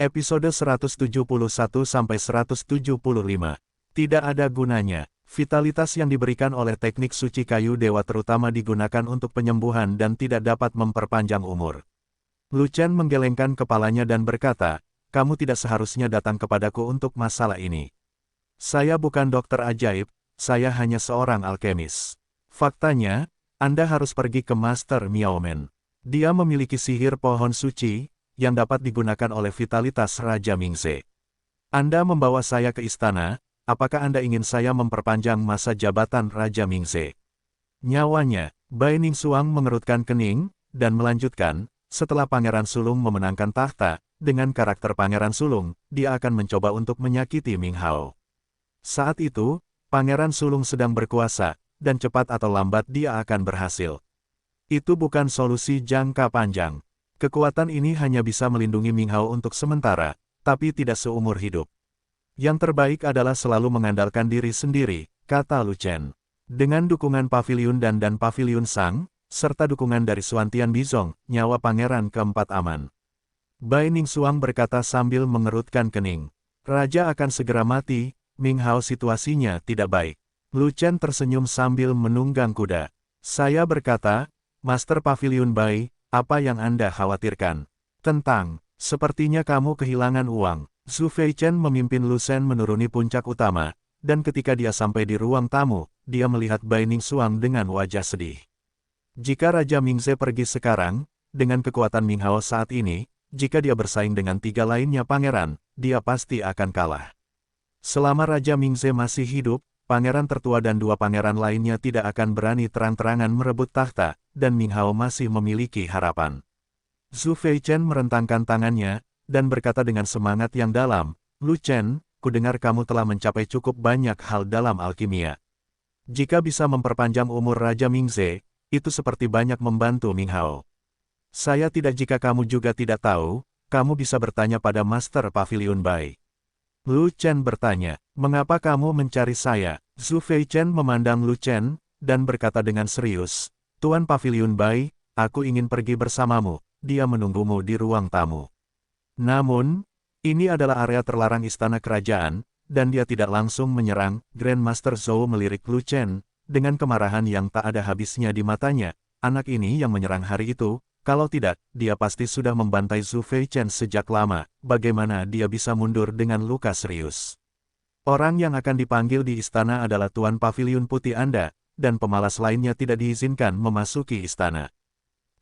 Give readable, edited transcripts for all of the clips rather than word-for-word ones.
Episode 171-175. Tidak ada gunanya. Vitalitas yang diberikan oleh teknik suci kayu dewa terutama digunakan untuk penyembuhan dan tidak dapat memperpanjang umur. Lu Chen menggelengkan kepalanya dan berkata, "Kamu tidak seharusnya datang kepadaku untuk masalah ini. Saya bukan dokter ajaib, saya hanya seorang alkemis. Faktanya, Anda harus pergi ke Master Miaomen. Dia memiliki sihir pohon suci, yang dapat digunakan oleh vitalitas Raja Mingze. Anda membawa saya ke istana, apakah Anda ingin saya memperpanjang masa jabatan Raja Mingze?" Nyawanya, Bai Ningsuang mengerutkan kening, dan melanjutkan, setelah Pangeran Sulung memenangkan tahta, dengan karakter Pangeran Sulung, dia akan mencoba untuk menyakiti Ming Hao. Saat itu, Pangeran Sulung sedang berkuasa, dan cepat atau lambat dia akan berhasil. Itu bukan solusi jangka panjang. Kekuatan ini hanya bisa melindungi Ming Hao untuk sementara, tapi tidak seumur hidup. Yang terbaik adalah selalu mengandalkan diri sendiri, kata Lu Chen. Dengan dukungan Paviliun dan Paviliun Sang, serta dukungan dari Xuantian Bizong, nyawa pangeran keempat aman. Bai Ningsuang berkata sambil mengerutkan kening. Raja akan segera mati, Ming Hao situasinya tidak baik. Lu Chen tersenyum sambil menunggang kuda. Saya berkata, Master Paviliun Bai, apa yang Anda khawatirkan? Sepertinya kamu kehilangan uang. Zhu Feichen memimpin Lu Shen menuruni puncak utama, dan ketika dia sampai di ruang tamu, dia melihat Bai Ningsuang dengan wajah sedih. Jika Raja Mingze pergi sekarang, dengan kekuatan Ming Hao saat ini, jika dia bersaing dengan tiga lainnya pangeran, dia pasti akan kalah. Selama Raja Mingze masih hidup, pangeran tertua dan dua pangeran lainnya tidak akan berani terang-terangan merebut tahta, dan Ming Hao masih memiliki harapan. Zhu Feichen merentangkan tangannya, dan berkata dengan semangat yang dalam, Lu Chen, kudengar kamu telah mencapai cukup banyak hal dalam alkimia. Jika bisa memperpanjang umur Raja Mingze, itu seperti banyak membantu Ming Hao. Saya tidak jika kamu juga tidak tahu, kamu bisa bertanya pada Master Paviliun Bai. Lu Chen bertanya, mengapa kamu mencari saya? Zhu Feichen memandang Lu Chen, dan berkata dengan serius, Tuan Paviliun Bai, aku ingin pergi bersamamu, dia menunggumu di ruang tamu. Namun, ini adalah area terlarang istana kerajaan, dan dia tidak langsung menyerang. Grandmaster Zhou melirik Lu Chen, dengan kemarahan yang tak ada habisnya di matanya. Anak ini yang menyerang hari itu, kalau tidak, dia pasti sudah membantai Zhu Feichen sejak lama. Bagaimana dia bisa mundur dengan luka serius? Orang yang akan dipanggil di istana adalah Tuan Paviliun Putih Anda, dan pemalas lainnya tidak diizinkan memasuki istana.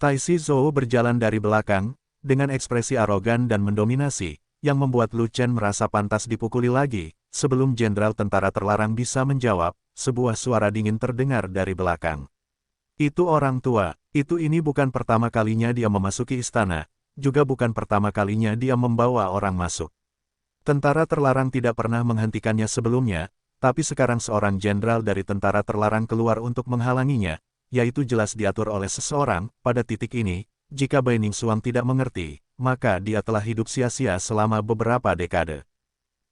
Taisi Zhou berjalan dari belakang, dengan ekspresi arogan dan mendominasi, yang membuat Lu Chen merasa pantas dipukuli lagi. Sebelum Jenderal Tentara Terlarang bisa menjawab, sebuah suara dingin terdengar dari belakang. Itu orang tua, ini bukan pertama kalinya dia memasuki istana, juga bukan pertama kalinya dia membawa orang masuk. Tentara Terlarang tidak pernah menghentikannya sebelumnya, tapi sekarang seorang jenderal dari Tentara Terlarang keluar untuk menghalanginya, yaitu jelas diatur oleh seseorang. Pada titik ini, jika Bai Ningsuang tidak mengerti, maka dia telah hidup sia-sia selama beberapa dekade.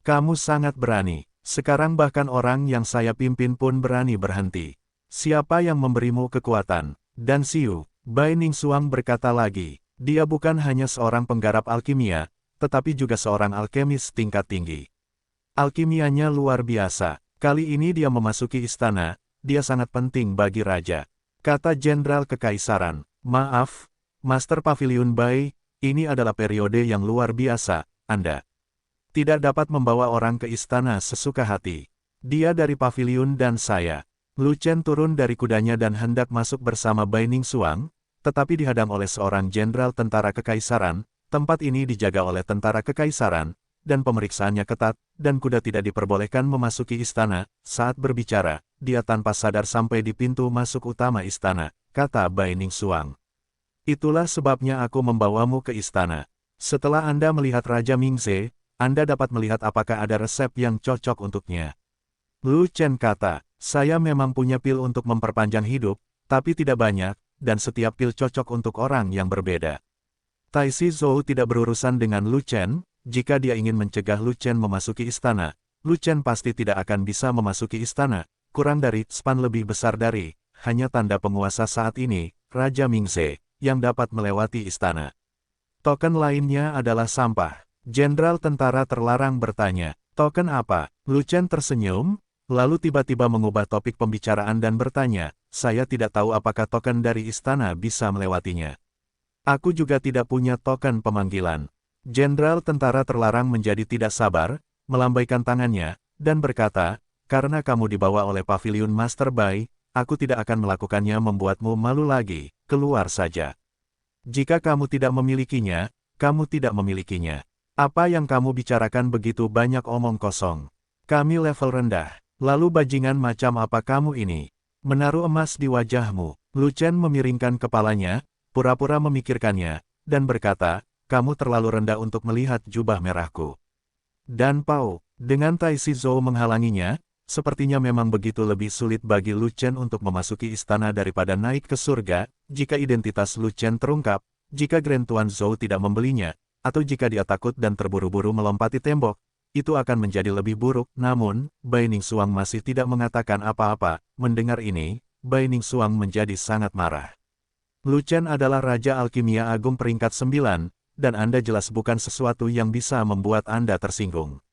Kamu sangat berani, sekarang bahkan orang yang saya pimpin pun berani berhenti. Siapa yang memberimu kekuatan? Dan Xiu, Bai Ningsuang berkata lagi, dia bukan hanya seorang penggarap alkimia, tetapi juga seorang alkemis tingkat tinggi. Alkimianya luar biasa. Kali ini dia memasuki istana, dia sangat penting bagi raja. Kata Jenderal Kekaisaran, maaf, Master Paviliun Bai, ini adalah periode yang luar biasa, Anda tidak dapat membawa orang ke istana sesuka hati. Dia dari paviliun dan saya. Lu Chen turun dari kudanya dan hendak masuk bersama Bai Ningsuang, tetapi dihadang oleh seorang jenderal tentara kekaisaran. Tempat ini dijaga oleh tentara kekaisaran, dan pemeriksaannya ketat, dan kuda tidak diperbolehkan memasuki istana. Saat berbicara, dia tanpa sadar sampai di pintu masuk utama istana, kata Bai Ningsuang. Itulah sebabnya aku membawamu ke istana. Setelah Anda melihat Raja Mingze, Anda dapat melihat apakah ada resep yang cocok untuknya. Lu Chen kata, saya memang punya pil untuk memperpanjang hidup, tapi tidak banyak, dan setiap pil cocok untuk orang yang berbeda. Taisi Zhou tidak berurusan dengan Lu Chen, jika dia ingin mencegah Lu Chen memasuki istana, Lu Chen pasti tidak akan bisa memasuki istana, kurang dari span lebih besar dari, hanya tanda penguasa saat ini, Raja Mingze, yang dapat melewati istana. Token lainnya adalah sampah. Jenderal tentara terlarang bertanya, token apa? Lu Chen tersenyum, lalu tiba-tiba mengubah topik pembicaraan dan bertanya, saya tidak tahu apakah token dari istana bisa melewatinya. Aku juga tidak punya token pemanggilan. Jenderal tentara terlarang menjadi tidak sabar, melambaikan tangannya, dan berkata, karena kamu dibawa oleh pavilion Master Bai, aku tidak akan melakukannya membuatmu malu lagi, keluar saja. Jika kamu tidak memilikinya, kamu tidak memilikinya. Apa yang kamu bicarakan begitu banyak omong kosong. Kami level rendah. Lalu bajingan macam apa kamu ini? Menaruh emas di wajahmu. Lu Chen memiringkan kepalanya, pura-pura memikirkannya, dan berkata, kamu terlalu rendah untuk melihat jubah merahku. Dan Pao, dengan Tai Si Zhou menghalanginya, sepertinya memang begitu lebih sulit bagi Lu Chen untuk memasuki istana daripada naik ke surga, jika identitas Lu Chen terungkap, jika Grand Tuan Zhou tidak membelinya, atau jika dia takut dan terburu-buru melompati tembok, itu akan menjadi lebih buruk. Namun, Bai Ningsuang masih tidak mengatakan apa-apa. Mendengar ini, Bai Ningsuang menjadi sangat marah. Lu Chen adalah Raja Alkimia Agung peringkat 9, dan Anda jelas bukan sesuatu yang bisa membuat Anda tersinggung.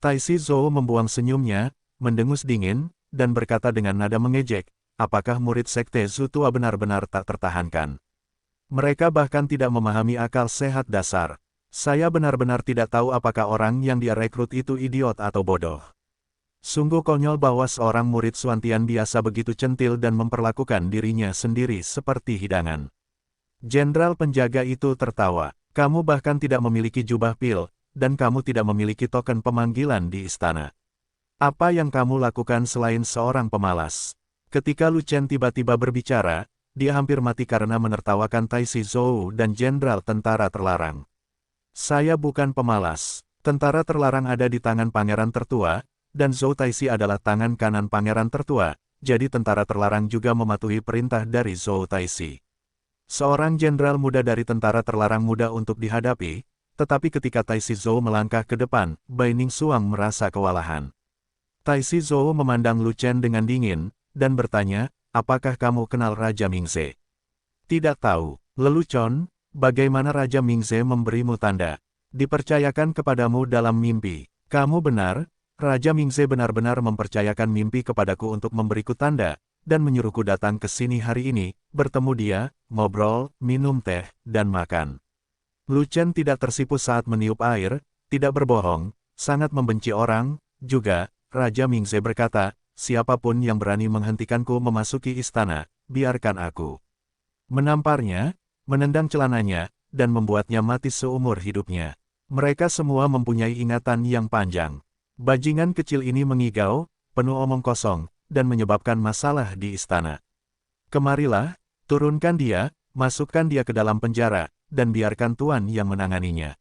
Tai Si Zhou membuang senyumnya, mendengus dingin, dan berkata dengan nada mengejek, apakah murid Sekte Zutua benar-benar tak tertahankan? Mereka bahkan tidak memahami akal sehat dasar. Saya benar-benar tidak tahu apakah orang yang dia rekrut itu idiot atau bodoh. Sungguh konyol bahwa seorang murid Suantian biasa begitu centil dan memperlakukan dirinya sendiri seperti hidangan. Jenderal penjaga itu tertawa. Kamu bahkan tidak memiliki jubah pil, dan kamu tidak memiliki token pemanggilan di istana. Apa yang kamu lakukan selain seorang pemalas? Ketika Lu Chen tiba-tiba berbicara, dia hampir mati karena menertawakan Tai Si Zhou dan Jenderal Tentara Terlarang. Saya bukan pemalas. Tentara terlarang ada di tangan pangeran tertua, dan Zhou Taixi adalah tangan kanan pangeran tertua, jadi tentara terlarang juga mematuhi perintah dari Zhou Taixi. Seorang jenderal muda dari tentara terlarang mudah untuk dihadapi, tetapi ketika Tai Si Zhou melangkah ke depan, Bai Ningsuang merasa kewalahan. Tai Si Zhou memandang Lu Chen dengan dingin, dan bertanya, apakah kamu kenal Raja Mingze? Tidak tahu. Lelucon, bagaimana Raja Mingze memberimu tanda? Dipercayakan kepadamu dalam mimpi. Kamu benar, Raja Mingze benar-benar mempercayakan mimpi kepadaku untuk memberiku tanda, dan menyuruhku datang ke sini hari ini, bertemu dia, ngobrol, minum teh, dan makan. Lu Chen tidak tersipu saat meniup air, tidak berbohong, sangat membenci orang, juga, Raja Mingze berkata, siapapun yang berani menghentikanku memasuki istana, biarkan aku. Menamparnya, menendang celananya, dan membuatnya mati seumur hidupnya. Mereka semua mempunyai ingatan yang panjang. Bajingan kecil ini mengigau, penuh omong kosong, dan menyebabkan masalah di istana. Kemarilah, turunkan dia, masukkan dia ke dalam penjara, dan biarkan tuan yang menanganinya.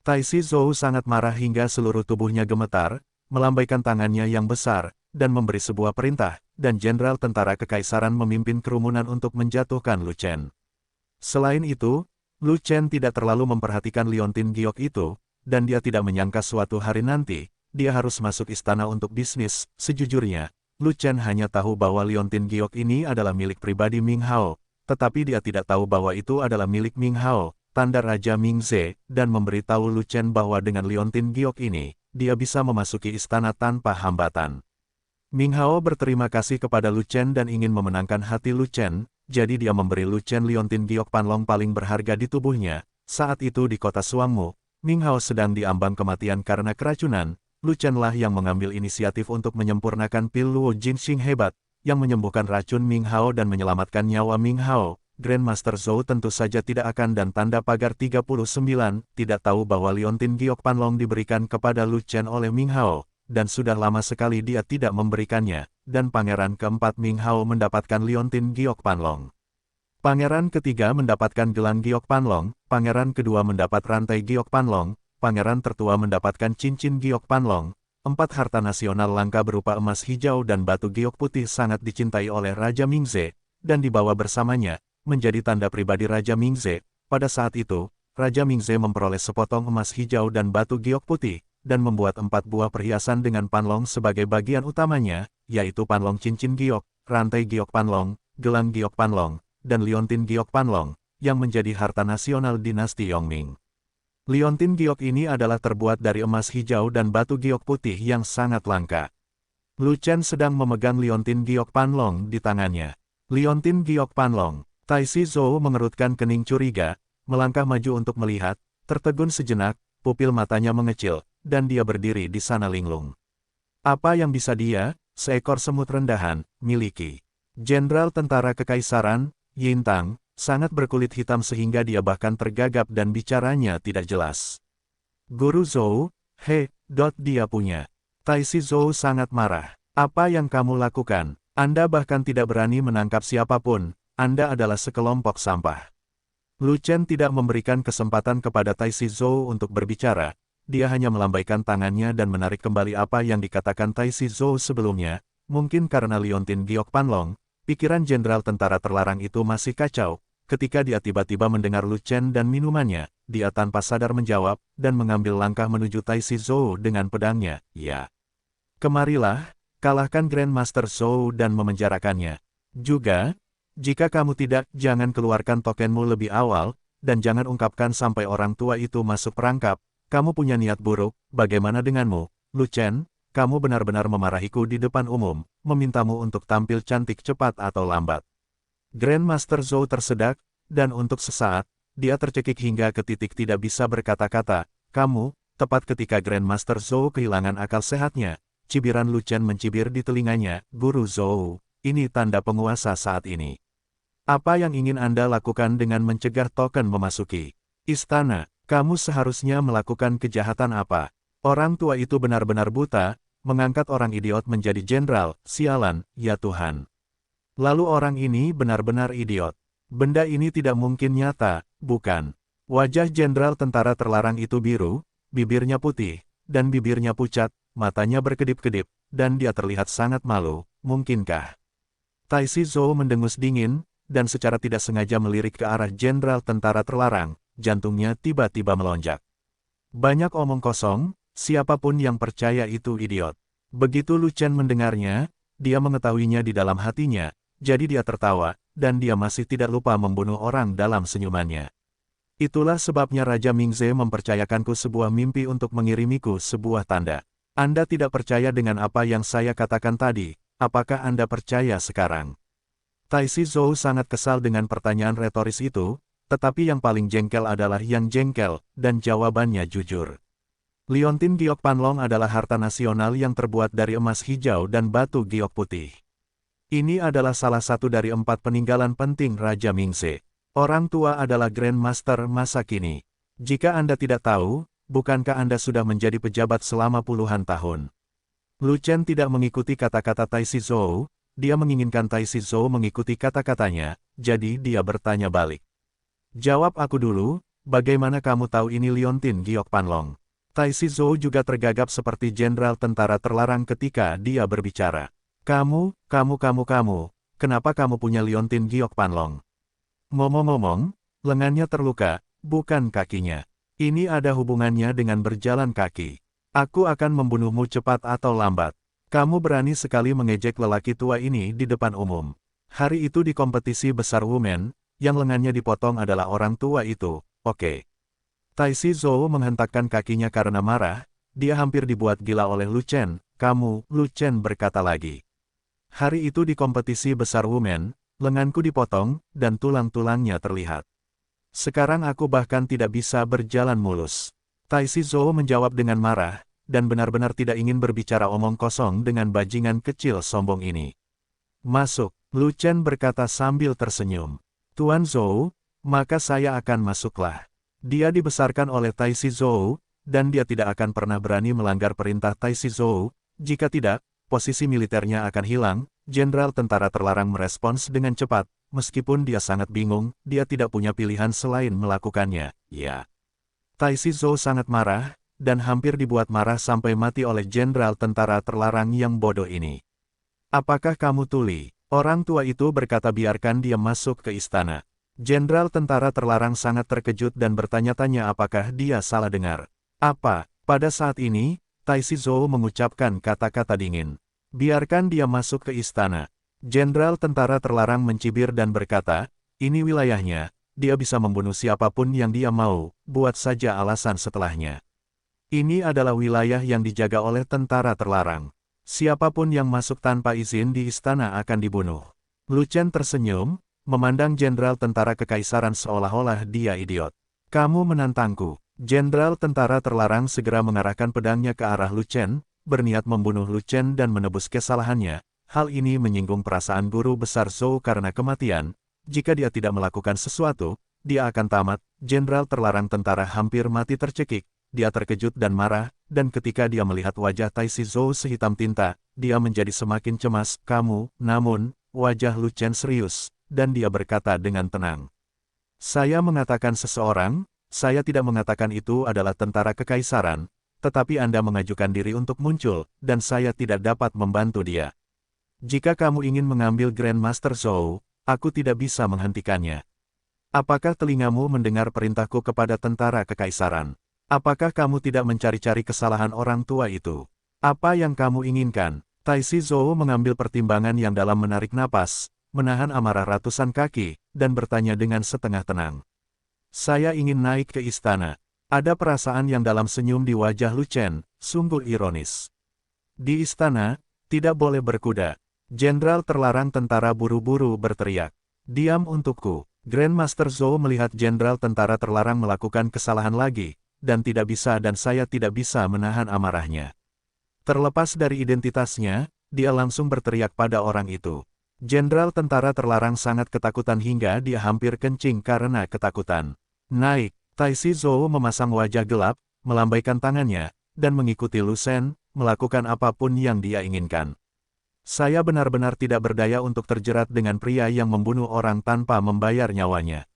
Tai Si Zhou sangat marah hingga seluruh tubuhnya gemetar, melambaikan tangannya yang besar, dan memberi sebuah perintah, dan Jenderal Tentara Kekaisaran memimpin kerumunan untuk menjatuhkan Lu Chen. Selain itu, Lu Chen tidak terlalu memperhatikan Liontin Giok itu, dan dia tidak menyangka suatu hari nanti, dia harus masuk istana untuk bisnis. Sejujurnya, Lu Chen hanya tahu bahwa Liontin Giok ini adalah milik pribadi Ming Hao, tetapi dia tidak tahu bahwa itu adalah milik Ming Hao, tanda Raja Mingze, dan memberitahu Lu Chen bahwa dengan Liontin Giok ini, dia bisa memasuki istana tanpa hambatan. Ming Hao berterima kasih kepada Lu Chen dan ingin memenangkan hati Lu Chen, jadi dia memberi Lu Chen Liontin Giok Panlong paling berharga di tubuhnya. Saat itu di kota Suangmu, Ming Hao sedang diambang kematian karena keracunan. Lu Chen lah yang mengambil inisiatif untuk menyempurnakan pil Luo Jinxing hebat, yang menyembuhkan racun Ming Hao dan menyelamatkan nyawa Ming Hao. Grandmaster Zhou tentu saja tidak akan dan tanda pagar 39, tidak tahu bahwa Liontin Giok Panlong diberikan kepada Lu Chen oleh Ming Hao. Dan sudah lama sekali dia tidak memberikannya, dan pangeran keempat Ming Hao mendapatkan Liontin Giok Panlong. Pangeran ketiga mendapatkan gelang Giok Panlong, pangeran kedua mendapat rantai Giok Panlong, pangeran tertua mendapatkan cincin Giok Panlong. 4 harta nasional langka berupa emas hijau dan batu giok putih sangat dicintai oleh Raja Mingze, dan dibawa bersamanya, menjadi tanda pribadi Raja Mingze. Pada saat itu, Raja Mingze memperoleh sepotong emas hijau dan batu giok putih, dan membuat 4 buah perhiasan dengan panlong sebagai bagian utamanya, yaitu panlong cincin giok, rantai giok panlong, gelang giok panlong, dan liontin giok panlong, yang menjadi harta nasional dinasti Yongming. Liontin giok ini adalah terbuat dari emas hijau dan batu giok putih yang sangat langka. Lu Chen sedang memegang liontin giok panlong di tangannya. Liontin giok panlong. Tai Si Zhou mengerutkan kening curiga, melangkah maju untuk melihat, tertegun sejenak, pupil matanya mengecil, dan dia berdiri di sana linglung. Apa yang bisa dia, seekor semut rendahan, miliki? Jenderal Tentara Kekaisaran, Yin Tang, sangat berkulit hitam sehingga dia bahkan tergagap dan bicaranya tidak jelas. Guru Zhou, dia punya. Tai Si Zhou sangat marah. Apa yang kamu lakukan? Anda bahkan tidak berani menangkap siapapun, Anda adalah sekelompok sampah. Lu Chen tidak memberikan kesempatan kepada Tai Si Zhou untuk berbicara, dia hanya melambaikan tangannya dan menarik kembali apa yang dikatakan Tai Si Zhou sebelumnya, mungkin karena liontin giok panlong, pikiran jenderal tentara terlarang itu masih kacau, ketika dia tiba-tiba mendengar Lu Chen dan minumannya, dia tanpa sadar menjawab, dan mengambil langkah menuju Tai Si Zhou dengan pedangnya, ya. Kemarilah, kalahkan Grandmaster Zhou dan memenjarakannya. Juga, jika kamu tidak, jangan keluarkan tokenmu lebih awal, dan jangan ungkapkan sampai orang tua itu masuk perangkap, kamu punya niat buruk, bagaimana denganmu, Lu Chen? Kamu benar-benar memarahiku di depan umum, memintamu untuk tampil cantik cepat atau lambat. Grandmaster Zhou tersedak, dan untuk sesaat, dia tercekik hingga ke titik tidak bisa berkata-kata, kamu, tepat ketika Grandmaster Zhou kehilangan akal sehatnya. Cibiran Lu Chen mencibir di telinganya, Guru Zhou, ini tanda penguasa saat ini. Apa yang ingin Anda lakukan dengan mencegah token memasuki istana? Kamu seharusnya melakukan kejahatan apa? Orang tua itu benar-benar buta, mengangkat orang idiot menjadi jenderal, sialan, ya Tuhan. Lalu orang ini benar-benar idiot. Benda ini tidak mungkin nyata, bukan? Wajah jenderal tentara terlarang itu biru, bibirnya putih, dan bibirnya pucat, matanya berkedip-kedip, dan dia terlihat sangat malu, mungkinkah? Tai Si Zhou mendengus dingin, dan secara tidak sengaja melirik ke arah jenderal tentara terlarang, jantungnya tiba-tiba melonjak. Banyak omong kosong, siapapun yang percaya itu idiot. Begitu Lu Chen mendengarnya, dia mengetahuinya di dalam hatinya, jadi dia tertawa, dan dia masih tidak lupa membunuh orang dalam senyumannya. Itulah sebabnya Raja Mingze mempercayakanku sebuah mimpi untuk mengirimiku sebuah tanda. Anda tidak percaya dengan apa yang saya katakan tadi, apakah Anda percaya sekarang? Tai Si Zhou sangat kesal dengan pertanyaan retoris itu, tetapi yang paling jengkel adalah yang jengkel, dan jawabannya jujur. Liontin giok panlong adalah harta nasional yang terbuat dari emas hijau dan batu giok putih. Ini adalah salah satu dari 4 peninggalan penting Raja Mingze. Orang tua adalah Grandmaster masa kini. Jika Anda tidak tahu, bukankah Anda sudah menjadi pejabat selama puluhan tahun? Lu Chen tidak mengikuti kata-kata Tai Si Zhou, dia menginginkan Tai Si Zhou mengikuti kata-katanya, jadi dia bertanya balik. Jawab aku dulu, bagaimana kamu tahu ini liontin giok panlong? Tai Si Zhou juga tergagap seperti jenderal tentara terlarang ketika dia berbicara. Kamu, kenapa kamu punya liontin giok panlong? Ngomong-ngomong, lengannya terluka, bukan kakinya. Ini ada hubungannya dengan berjalan kaki. Aku akan membunuhmu cepat atau lambat. Kamu berani sekali mengejek lelaki tua ini di depan umum. Hari itu di kompetisi besar Women, yang lengannya dipotong adalah orang tua itu, oke. Tai Si Zhou menghentakkan kakinya karena marah, dia hampir dibuat gila oleh Lu Chen. Kamu, Lu Chen berkata lagi. Hari itu di kompetisi besar Women, lenganku dipotong, dan tulang-tulangnya terlihat. Sekarang aku bahkan tidak bisa berjalan mulus. Tai Si Zhou menjawab dengan marah, dan benar-benar tidak ingin berbicara omong kosong dengan bajingan kecil sombong ini. Masuk, Lu Chen berkata sambil tersenyum. Tuan Zhou, maka saya akan masuklah. Dia dibesarkan oleh Tai Si Zhou, dan dia tidak akan pernah berani melanggar perintah Tai Si Zhou, jika tidak, posisi militernya akan hilang. Jenderal tentara terlarang merespons dengan cepat, meskipun dia sangat bingung, dia tidak punya pilihan selain melakukannya, ya. Tai Si Zhou sangat marah, dan hampir dibuat marah sampai mati oleh jenderal tentara terlarang yang bodoh ini. Apakah kamu tuli? Orang tua itu berkata biarkan dia masuk ke istana. Jenderal tentara terlarang sangat terkejut dan bertanya-tanya apakah dia salah dengar. Apa? Pada saat ini, Tai Si Zhou mengucapkan kata-kata dingin. Biarkan dia masuk ke istana. Jenderal tentara terlarang mencibir dan berkata, ini wilayahnya, dia bisa membunuh siapapun yang dia mau, buat saja alasan setelahnya. Ini adalah wilayah yang dijaga oleh tentara terlarang. Siapapun yang masuk tanpa izin di istana akan dibunuh. Lu Chen tersenyum, memandang Jenderal Tentara Kekaisaran seolah-olah dia idiot. Kamu menantangku. Jenderal Tentara Terlarang segera mengarahkan pedangnya ke arah Lu Chen, berniat membunuh Lu Chen dan menebus kesalahannya. Hal ini menyinggung perasaan guru besar Zhou karena kematian. Jika dia tidak melakukan sesuatu, dia akan tamat. Jenderal Terlarang Tentara hampir mati tercekik. Dia terkejut dan marah, dan ketika dia melihat wajah Taishi Zhou sehitam tinta, dia menjadi semakin cemas. Namun, wajah Lu Chen serius, dan dia berkata dengan tenang. Saya mengatakan seseorang, saya tidak mengatakan itu adalah tentara kekaisaran, tetapi Anda mengajukan diri untuk muncul, dan saya tidak dapat membantu dia. Jika kamu ingin mengambil Grandmaster Zhou, aku tidak bisa menghentikannya. Apakah telingamu mendengar perintahku kepada tentara kekaisaran? Apakah kamu tidak mencari-cari kesalahan orang tua itu? Apa yang kamu inginkan? Taishi Zhou mengambil pertimbangan yang dalam menarik napas, menahan amarah ratusan kaki, dan bertanya dengan setengah tenang. Saya ingin naik ke istana. Ada perasaan yang dalam senyum di wajah Lu Chen, sungguh ironis. Di istana, tidak boleh berkuda. Jenderal Terlarang Tentara buru-buru berteriak. Diam untukku. Grandmaster Zhou melihat Jenderal Tentara Terlarang melakukan kesalahan lagi, dan saya tidak bisa menahan amarahnya. Terlepas dari identitasnya, dia langsung berteriak pada orang itu. Jenderal Tentara Terlarang sangat ketakutan hingga dia hampir kencing karena ketakutan. Naik, Taishi Zhou memasang wajah gelap, melambaikan tangannya, dan mengikuti Lu Chen, melakukan apapun yang dia inginkan. Saya benar-benar tidak berdaya untuk terjerat dengan pria yang membunuh orang tanpa membayar nyawanya.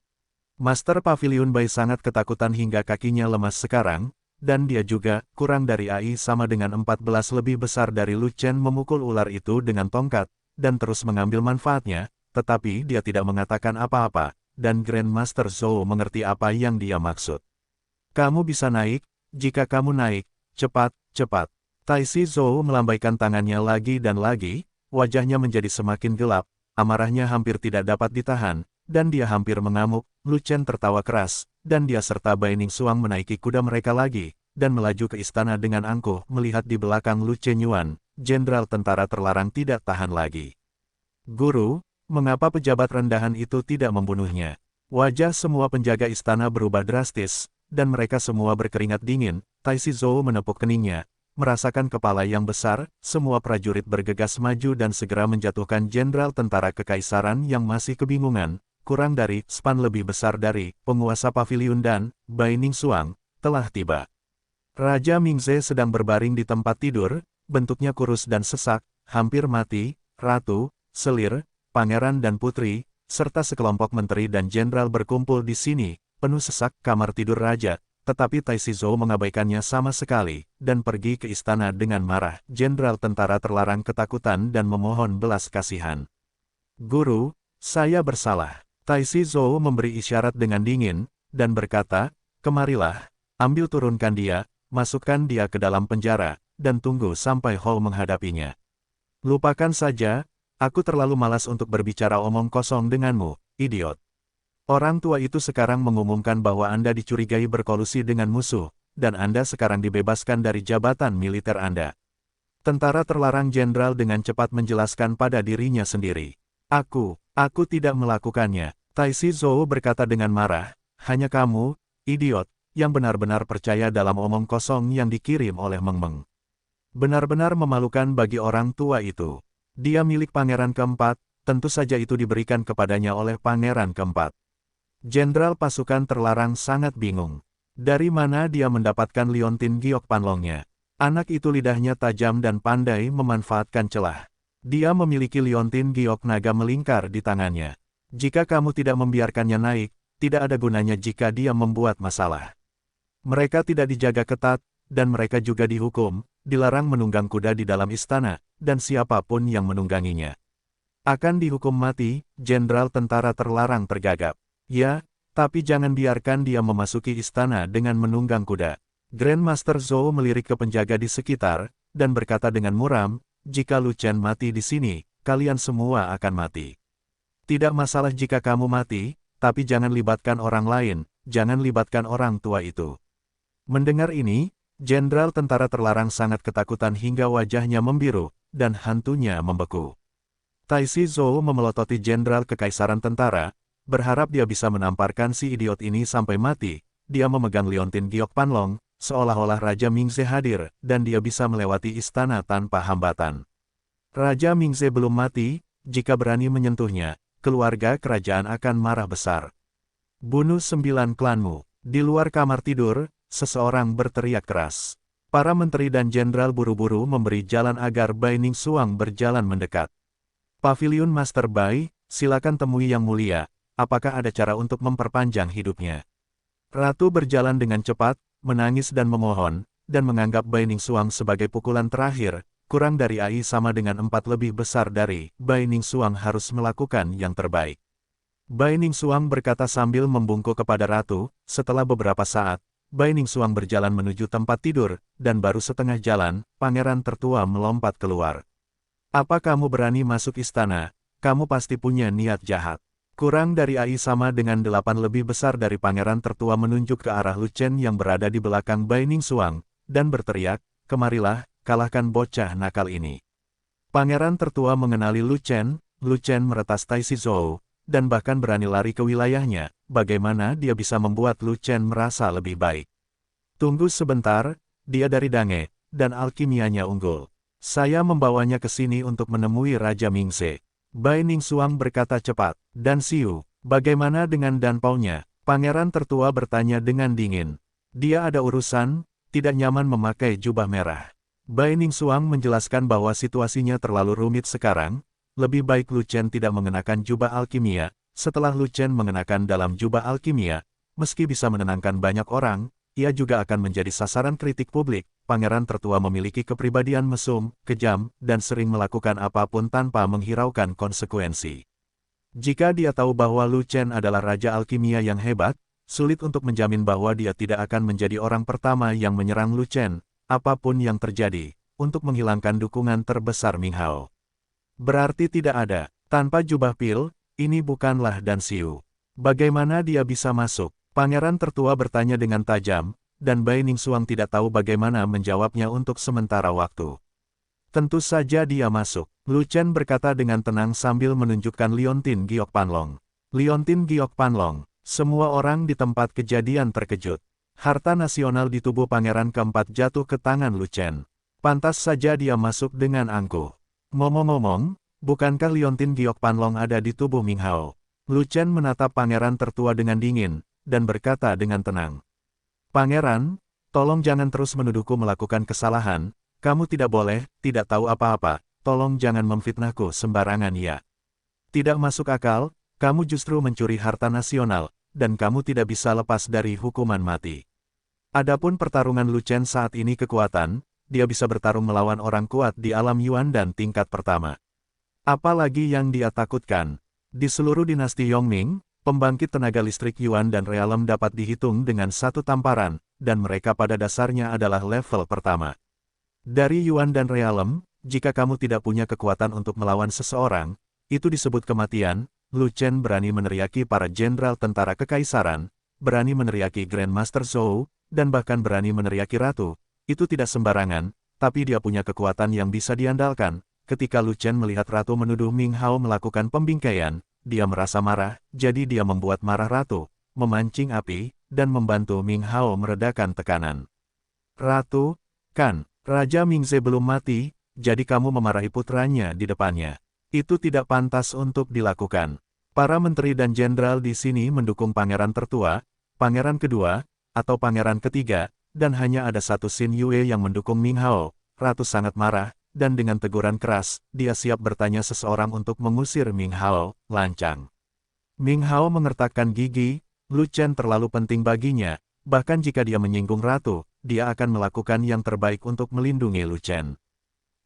Master Pavilion Bai sangat ketakutan hingga kakinya lemas sekarang, dan dia juga, kurang dari AI sama dengan 14 lebih besar dari Lu Chen memukul ular itu dengan tongkat, dan terus mengambil manfaatnya, tetapi dia tidak mengatakan apa-apa. Dan Grandmaster Zhou mengerti apa yang dia maksud. Kamu bisa naik, jika kamu naik, cepat, cepat. Taishi Zhou melambaikan tangannya lagi dan lagi, wajahnya menjadi semakin gelap, amarahnya hampir tidak dapat ditahan, dan dia hampir mengamuk. Lu Chen tertawa keras, dan dia serta Bai Ningsuang menaiki kuda mereka lagi, dan melaju ke istana dengan angkuh melihat di belakang Lu Chen Yuan, Jenderal Tentara Terlarang tidak tahan lagi. Guru, mengapa pejabat rendahan itu tidak membunuhnya? Wajah semua penjaga istana berubah drastis, dan mereka semua berkeringat dingin. Taishi Zhou menepuk keningnya, merasakan kepala yang besar, semua prajurit bergegas maju dan segera menjatuhkan Jenderal Tentara Kekaisaran yang masih kebingungan, kurang dari span lebih besar dari penguasa pavilion dan Bai Ningsuang, telah tiba. Raja Mingze sedang berbaring di tempat tidur, bentuknya kurus dan sesak, hampir mati. Ratu, selir, pangeran dan putri, serta sekelompok menteri dan jenderal berkumpul di sini, penuh sesak kamar tidur raja, tetapi Taishi Zhou mengabaikannya sama sekali, dan pergi ke istana dengan marah. Jenderal Tentara Terlarang ketakutan dan memohon belas kasihan. Guru, saya bersalah. Taishi Zhou memberi isyarat dengan dingin, dan berkata, kemarilah, ambil turunkan dia, masukkan dia ke dalam penjara, dan tunggu sampai Hou menghadapinya. Lupakan saja, aku terlalu malas untuk berbicara omong kosong denganmu, idiot. Orang tua itu sekarang mengumumkan bahwa Anda dicurigai berkolusi dengan musuh, dan Anda sekarang dibebaskan dari jabatan militer Anda. Tentara Terlarang Jenderal dengan cepat menjelaskan pada dirinya sendiri. Aku tidak melakukannya. Taishi Zhou berkata dengan marah, hanya kamu, idiot, yang benar-benar percaya dalam omong kosong yang dikirim oleh Meng Meng. Benar-benar memalukan bagi orang tua itu. Dia milik pangeran keempat, tentu saja itu diberikan kepadanya oleh pangeran keempat. Jenderal pasukan terlarang sangat bingung. Dari mana dia mendapatkan liontin giok panlongnya? Anak itu lidahnya tajam dan pandai memanfaatkan celah. Dia memiliki liontin giok naga melingkar di tangannya. Jika kamu tidak membiarkannya naik, tidak ada gunanya jika dia membuat masalah. Mereka tidak dijaga ketat, dan mereka juga dihukum, dilarang menunggang kuda di dalam istana, dan siapapun yang menungganginya akan dihukum mati. Jenderal Tentara Terlarang tergagap. Ya, tapi jangan biarkan dia memasuki istana dengan menunggang kuda. Grandmaster Zhou melirik ke penjaga di sekitar, dan berkata dengan muram, jika Lu Chen mati di sini, kalian semua akan mati. Tidak masalah jika kamu mati, tapi jangan libatkan orang lain, jangan libatkan orang tua itu. Mendengar ini, Jenderal tentara terlarang sangat ketakutan hingga wajahnya membiru, dan hantunya membeku. Taisi Zhou memelototi Jenderal Kekaisaran Tentara, berharap dia bisa menamparkan si idiot ini sampai mati. Dia memegang liontin giok panlong, seolah-olah Raja Mingze hadir, dan dia bisa melewati istana tanpa hambatan. Raja Mingze belum mati, jika berani menyentuhnya, keluarga kerajaan akan marah besar. Bunuh 9 klanmu. Di luar kamar tidur, seseorang berteriak keras. Para menteri dan jenderal buru-buru memberi jalan agar Bai Ningsuang berjalan mendekat. Paviliun Master Bai, silakan temui Yang Mulia, apakah ada cara untuk memperpanjang hidupnya? Ratu berjalan dengan cepat, menangis dan memohon, dan menganggap Bai Ningsuang sebagai pukulan terakhir, kurang dari AI sama dengan 4 lebih besar dari, Bai Ningsuang harus melakukan yang terbaik. Bai Ningsuang berkata sambil membungkuk kepada Ratu. Setelah beberapa saat, Bai Ningsuang berjalan menuju tempat tidur, dan baru setengah jalan, pangeran tertua melompat keluar. Apa kamu berani masuk istana? Kamu pasti punya niat jahat. Kurang dari AI sama dengan 8 lebih besar dari pangeran tertua menunjuk ke arah Lu Chen yang berada di belakang Bai Ningsuang, dan berteriak, kemarilah, kalahkan bocah nakal ini. Pangeran tertua mengenali Lu Chen meretas Taisi Zhou, dan bahkan berani lari ke wilayahnya. Bagaimana dia bisa membuat Lu Chen merasa lebih baik? Tunggu sebentar, dia dari Dange, dan alkimianya unggul. Saya membawanya ke sini untuk menemui Raja Mingze. Bai Ningsuang berkata cepat. Dan Xiu, bagaimana dengan danpaunya? Pangeran tertua bertanya dengan dingin. Dia ada urusan, tidak nyaman memakai jubah merah. Bai Ningsuang menjelaskan bahwa situasinya terlalu rumit sekarang. Lebih baik Lu Chen tidak mengenakan jubah alkimia. Setelah Lu Chen mengenakan dalam jubah alkimia, meski bisa menenangkan banyak orang, ia juga akan menjadi sasaran kritik publik. Pangeran tertua memiliki kepribadian mesum, kejam, dan sering melakukan apapun tanpa menghiraukan konsekuensi. Jika dia tahu bahwa Lu Chen adalah raja alkimia yang hebat, sulit untuk menjamin bahwa dia tidak akan menjadi orang pertama yang menyerang Lu Chen, apapun yang terjadi, untuk menghilangkan dukungan terbesar Ming Hao. Berarti tidak ada. Tanpa jubah pil, ini bukanlah Dan Xiu. Bagaimana dia bisa masuk? Pangeran tertua bertanya dengan tajam, dan Bai Ningsuang tidak tahu bagaimana menjawabnya untuk sementara waktu. Tentu saja dia masuk. Lu Chen berkata dengan tenang sambil menunjukkan liontin giok panlong. Liontin giok panlong. Semua orang di tempat kejadian terkejut. Harta nasional di tubuh pangeran keempat jatuh ke tangan Lu Chen. Pantas saja dia masuk dengan angkuh. Ngomong-ngomong, bukankah liontin giok panlong ada di tubuh Ming Hao? Lu Chen menatap pangeran tertua dengan dingin, dan berkata dengan tenang. Pangeran, tolong jangan terus menuduhku melakukan kesalahan. Kamu tidak boleh, tidak tahu apa-apa. Tolong jangan memfitnahku sembarangan ya. Tidak masuk akal, kamu justru mencuri harta nasional, dan kamu tidak bisa lepas dari hukuman mati. Adapun pertarungan Lu Chen saat ini kekuatan, dia bisa bertarung melawan orang kuat di alam Yuan dan tingkat pertama. Apalagi yang dia takutkan? Di seluruh dinasti Yongming, pembangkit tenaga listrik Yuan dan Realem dapat dihitung dengan satu tamparan, dan mereka pada dasarnya adalah level pertama. Dari Yuan dan Realem, jika kamu tidak punya kekuatan untuk melawan seseorang, itu disebut kematian. Lu Chen berani meneriaki para jenderal tentara kekaisaran, berani meneriaki Grandmaster Zhou, dan bahkan berani meneriaki Ratu. Itu tidak sembarangan, tapi dia punya kekuatan yang bisa diandalkan. Ketika Lu Chen melihat Ratu menuduh Ming Hao melakukan pembingkaian, dia merasa marah, jadi dia membuat marah Ratu, memancing api, dan membantu Ming Hao meredakan tekanan. Ratu, kan, Raja Mingze belum mati, jadi kamu memarahi putranya di depannya. Itu tidak pantas untuk dilakukan. Para menteri dan jenderal di sini mendukung pangeran tertua, pangeran kedua, atau pangeran ketiga, dan hanya ada satu Xin Yue yang mendukung Ming Hao. Ratu sangat marah, dan dengan teguran keras, dia siap bertanya seseorang untuk mengusir Ming Hao, lancang. Ming Hao mengertakkan gigi, Lu Chen terlalu penting baginya, bahkan jika dia menyinggung Ratu, dia akan melakukan yang terbaik untuk melindungi Lu Chen.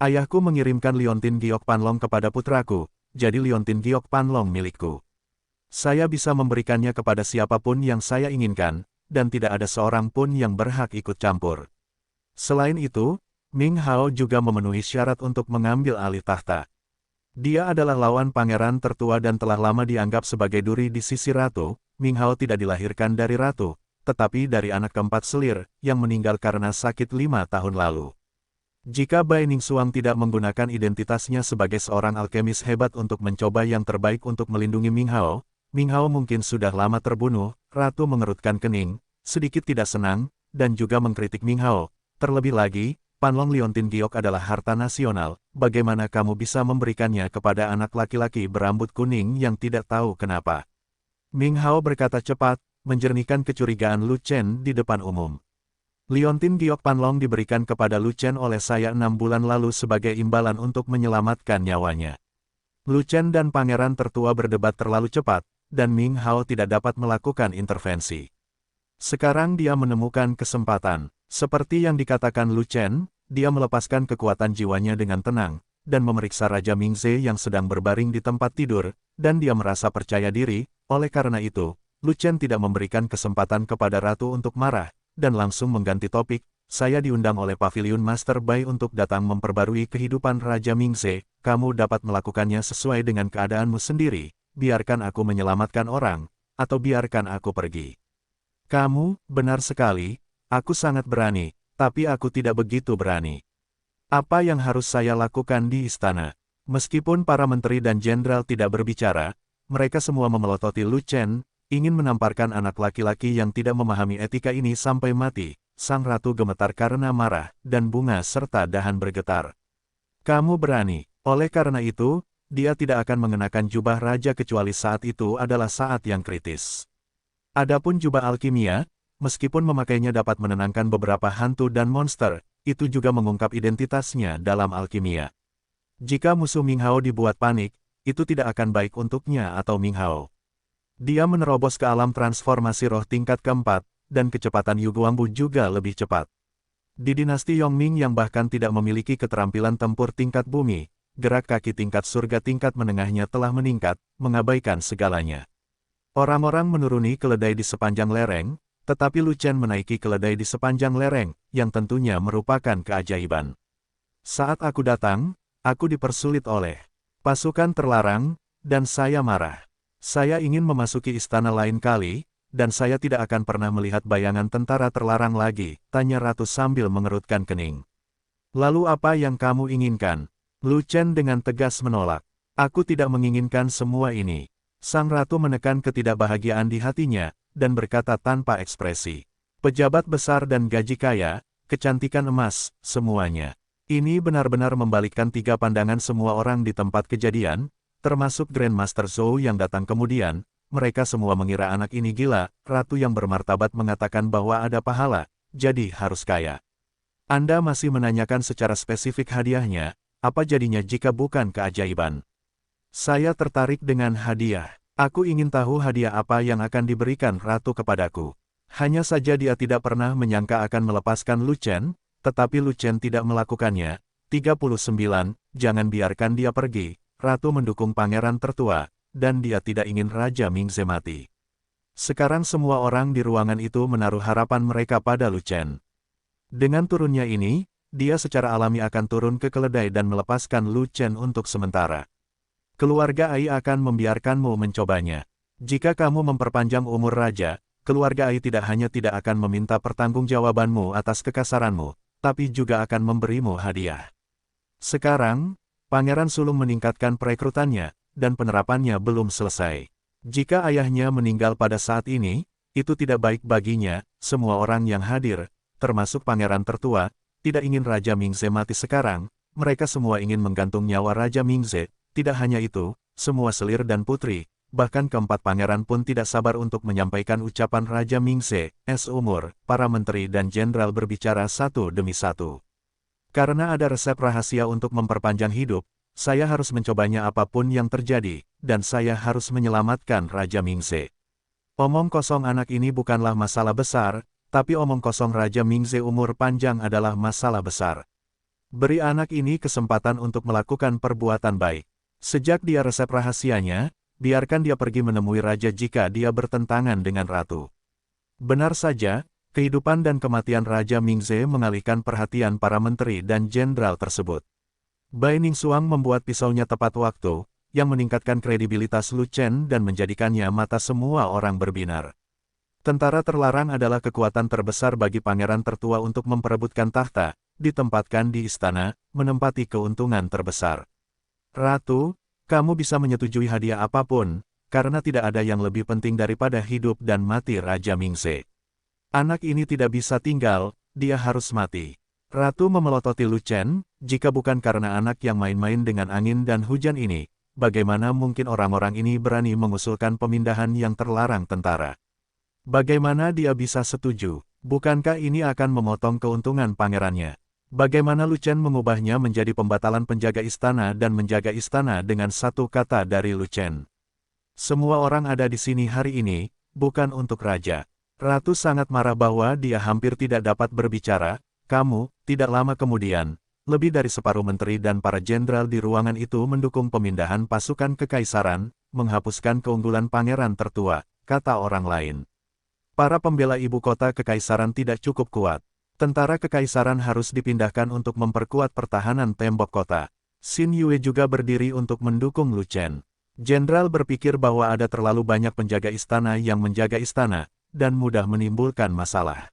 Ayahku mengirimkan liontin giok panlong kepada putraku, jadi liontin giok panlong milikku. Saya bisa memberikannya kepada siapapun yang saya inginkan, dan tidak ada seorang pun yang berhak ikut campur. Selain itu, Ming Hao juga memenuhi syarat untuk mengambil alih tahta. Dia adalah lawan pangeran tertua dan telah lama dianggap sebagai duri di sisi ratu. Ming Hao tidak dilahirkan dari ratu, tetapi dari anak keempat selir, yang meninggal karena sakit 5 tahun lalu. Jika Bai Ningsuang tidak menggunakan identitasnya sebagai seorang alkemis hebat untuk mencoba yang terbaik untuk melindungi Ming Hao mungkin sudah lama terbunuh. Ratu mengerutkan kening, sedikit tidak senang, dan juga mengkritik Ming Hao. Terlebih lagi, Panlong Liontin Giok adalah harta nasional, bagaimana kamu bisa memberikannya kepada anak laki-laki berambut kuning yang tidak tahu kenapa? Ming Hao berkata cepat, menjernihkan kecurigaan Lu Chen di depan umum. Liontin Giok Panlong diberikan kepada Lu Chen oleh saya 6 bulan lalu sebagai imbalan untuk menyelamatkan nyawanya. Lu Chen dan pangeran tertua berdebat terlalu cepat, dan Ming Hao tidak dapat melakukan intervensi. Sekarang dia menemukan kesempatan. Seperti yang dikatakan Lu Chen, dia melepaskan kekuatan jiwanya dengan tenang, dan memeriksa Raja Mingze yang sedang berbaring di tempat tidur, dan dia merasa percaya diri. Oleh karena itu, Lu Chen tidak memberikan kesempatan kepada Ratu untuk marah, dan langsung mengganti topik. Saya diundang oleh Pavilion Master Bai untuk datang memperbarui kehidupan Raja Mingze. Kamu dapat melakukannya sesuai dengan keadaanmu sendiri. Biarkan aku menyelamatkan orang, atau biarkan aku pergi. Kamu, benar sekali, aku sangat berani, tapi aku tidak begitu berani. Apa yang harus saya lakukan di istana? Meskipun para menteri dan jenderal tidak berbicara, mereka semua memelototi Lu Chen, ingin menamparkan anak laki-laki yang tidak memahami etika ini sampai mati. Sang ratu gemetar karena marah, dan bunga serta dahan bergetar. Kamu berani. Oleh karena itu, dia tidak akan mengenakan jubah raja kecuali saat itu adalah saat yang kritis. Adapun jubah alkimia, meskipun memakainya dapat menenangkan beberapa hantu dan monster, itu juga mengungkap identitasnya dalam alkimia. Jika musuh Ming Hao dibuat panik, itu tidak akan baik untuknya atau Ming Hao. Dia menerobos ke alam transformasi roh tingkat keempat, dan kecepatan Yu Guangbu juga lebih cepat. Di dinasti Yongming yang bahkan tidak memiliki keterampilan tempur tingkat bumi, gerak kaki tingkat surga tingkat menengahnya telah meningkat, mengabaikan segalanya. Orang-orang menuruni keledai di sepanjang lereng, tetapi Lu Chen menaiki keledai di sepanjang lereng, yang tentunya merupakan keajaiban. Saat aku datang, aku dipersulit oleh pasukan terlarang, dan saya marah. Saya ingin memasuki istana lain kali, dan saya tidak akan pernah melihat bayangan tentara terlarang lagi, tanya Ratu sambil mengerutkan kening. Lalu apa yang kamu inginkan? Lu Chen dengan tegas menolak. Aku tidak menginginkan semua ini. Sang Ratu menekan ketidakbahagiaan di hatinya, dan berkata tanpa ekspresi. Pejabat besar dan gaji kaya, kecantikan emas, semuanya. Ini benar-benar membalikkan 3 pandangan semua orang di tempat kejadian, termasuk Grandmaster Zhou yang datang kemudian. Mereka semua mengira anak ini gila. Ratu yang bermartabat mengatakan bahwa ada pahala, jadi harus kaya. Anda masih menanyakan secara spesifik hadiahnya, apa jadinya jika bukan keajaiban? Saya tertarik dengan hadiah. Aku ingin tahu hadiah apa yang akan diberikan Ratu kepadaku. Hanya saja dia tidak pernah menyangka akan melepaskan Lu Chen, tetapi Lu Chen tidak melakukannya. 39, jangan biarkan dia pergi. Ratu mendukung pangeran tertua, dan dia tidak ingin Raja Mingze mati. Sekarang semua orang di ruangan itu menaruh harapan mereka pada Lu Chen. Dengan turunnya ini, dia secara alami akan turun ke keledai dan melepaskan Lu Chen untuk sementara. Keluarga Ai akan membiarkanmu mencobanya. Jika kamu memperpanjang umur raja, keluarga Ai tidak hanya tidak akan meminta pertanggungjawabanmu atas kekasaranmu, tapi juga akan memberimu hadiah. Sekarang, Pangeran Sulung meningkatkan perekrutannya, dan penerapannya belum selesai. Jika ayahnya meninggal pada saat ini, itu tidak baik baginya. Semua orang yang hadir, termasuk pangeran tertua, tidak ingin Raja Mingze mati sekarang. Mereka semua ingin menggantung nyawa Raja Mingze. Tidak hanya itu, semua selir dan putri, bahkan keempat pangeran pun tidak sabar untuk menyampaikan ucapan Raja Mingze. Umur, para menteri dan jenderal berbicara satu demi satu. Karena ada resep rahasia untuk memperpanjang hidup, saya harus mencobanya apapun yang terjadi, dan saya harus menyelamatkan Raja Mingze. Omong kosong anak ini bukanlah masalah besar, tapi omong kosong Raja Mingze umur panjang adalah masalah besar. Beri anak ini kesempatan untuk melakukan perbuatan baik. Sejak dia resep rahasianya, biarkan dia pergi menemui Raja jika dia bertentangan dengan Ratu. Benar saja, kehidupan dan kematian Raja Mingze mengalihkan perhatian para menteri dan jenderal tersebut. Bai Ningsuang membuat pisaunya tepat waktu, yang meningkatkan kredibilitas Lu Chen dan menjadikannya mata semua orang berbinar. Tentara terlarang adalah kekuatan terbesar bagi pangeran tertua untuk memperebutkan tahta, ditempatkan di istana, menempati keuntungan terbesar. Ratu, kamu bisa menyetujui hadiah apapun, karena tidak ada yang lebih penting daripada hidup dan mati Raja Mingze. Anak ini tidak bisa tinggal, dia harus mati. Ratu memelototi Lu Chen, jika bukan karena anak yang main-main dengan angin dan hujan ini, bagaimana mungkin orang-orang ini berani mengusulkan pemindahan yang terlarang tentara? Bagaimana dia bisa setuju? Bukankah ini akan memotong keuntungan pangerannya? Bagaimana Lu Chen mengubahnya menjadi pembatalan penjaga istana dan menjaga istana dengan satu kata dari Lu Chen? Semua orang ada di sini hari ini, bukan untuk raja. Ratu sangat marah bahwa dia hampir tidak dapat berbicara. Kamu, tidak lama kemudian, lebih dari separuh menteri dan para jenderal di ruangan itu mendukung pemindahan pasukan kekaisaran, menghapuskan keunggulan pangeran tertua, kata orang lain. Para pembela ibu kota kekaisaran tidak cukup kuat. Tentara kekaisaran harus dipindahkan untuk memperkuat pertahanan tembok kota. Xin Yue juga berdiri untuk mendukung Lu Chen. Jenderal berpikir bahwa ada terlalu banyak penjaga istana yang menjaga istana, dan mudah menimbulkan masalah.